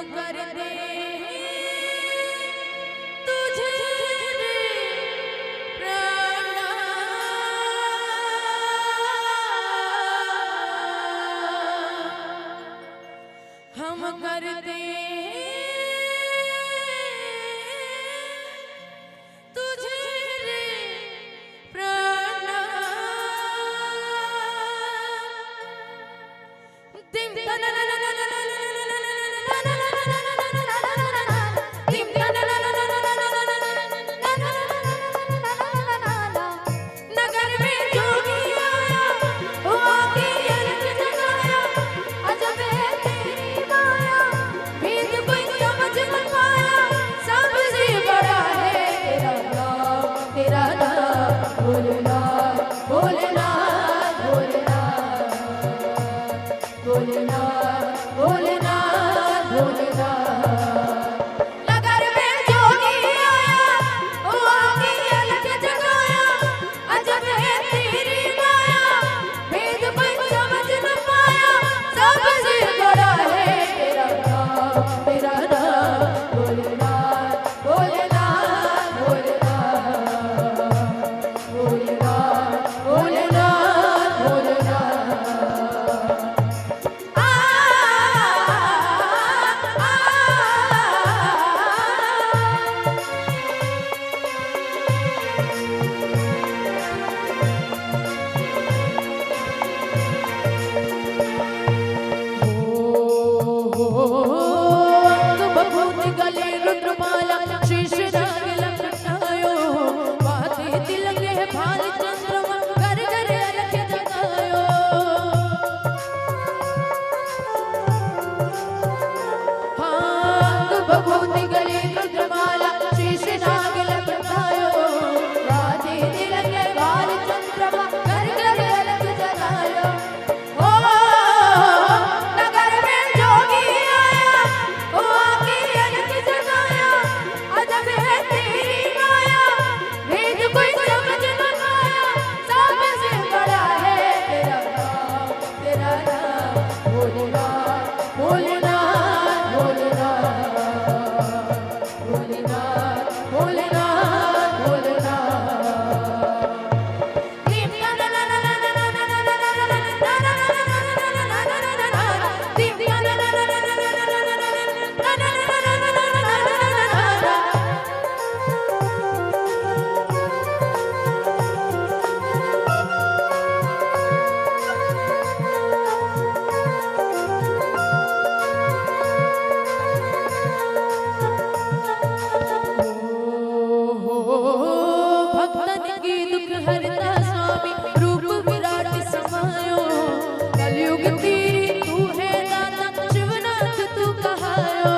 कर दे तुझे रे प्राणा, हम कर दे तुझे रे प्राणा। दिम नगर में जोगी आया वो आके अलग जगाया, अजब है तेरी माया भेद कोई समझ न पाया, सबसे बड़ा है तेरा नाम भोलेनाथ भोलेनाथ भोलेनाथ भोलेनाथ भोलेनाथ भोलेनाथ। नगर में जोगी आया वो आके अलग जगाया, अजब है तेरी माया भेद कोई समझ न पाया, सबसे बड़ा है तेरा नाम भोलेनाथ भोलेनाथ भोलेनाथ भोलेनाथ भोलेनाथ भोलेनाथ। गले रुद्रमाला शीश नाग लपटायो, बातें तिलंगे भाल चंद्रमा घर घर अलख जगायो। हाँ भभूति गले रुद्रमाला शीश नाग लपटायो, बातें तिलंगे भाल चंद्रमा घर घर अलख जगायो। ओ नगर में जोगी आया वो आके अलग जगाया, अजब है तेरी माया भेद कोई समझ न पाया, सबसे बड़ा है तेरा नाम भोलेनाथ भोलेनाथ भोलेनाथ भोलेनाथ भोलेनाथ भोलेनाथ। भक्तन की दुख हरता स्वामी रूप विराट समायो, कलयुग तेरी तू है दाता शिवनाथ तू कहायो।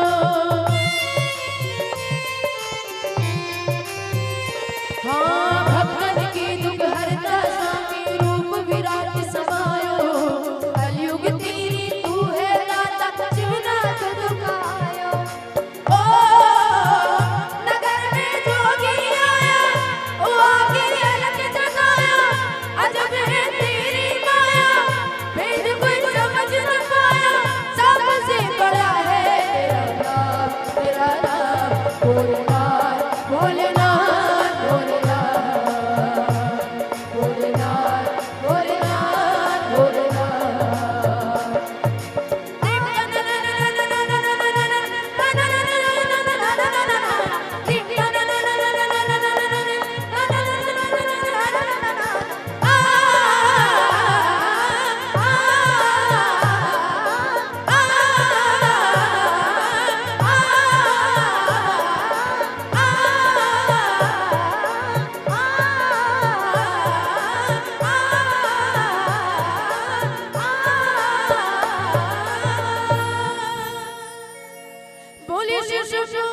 हाँ भक्तन की दुख हरता स्वामी रूप विराट समायो, कलयुग तेरी तू है दाता शिवनाथ तू कहायो। ओ नगर में जोगी आया वो आके अलग जगाया, अजब है तेरी माया भेद कोई समझ न पाया, सबसे बड़ा है तेरा नाम भोलेनाथ भोलेनाथ भोलेनाथ भोलेनाथ भोलेनाथ भोलेनाथ। बोलिए शिव शिव शिव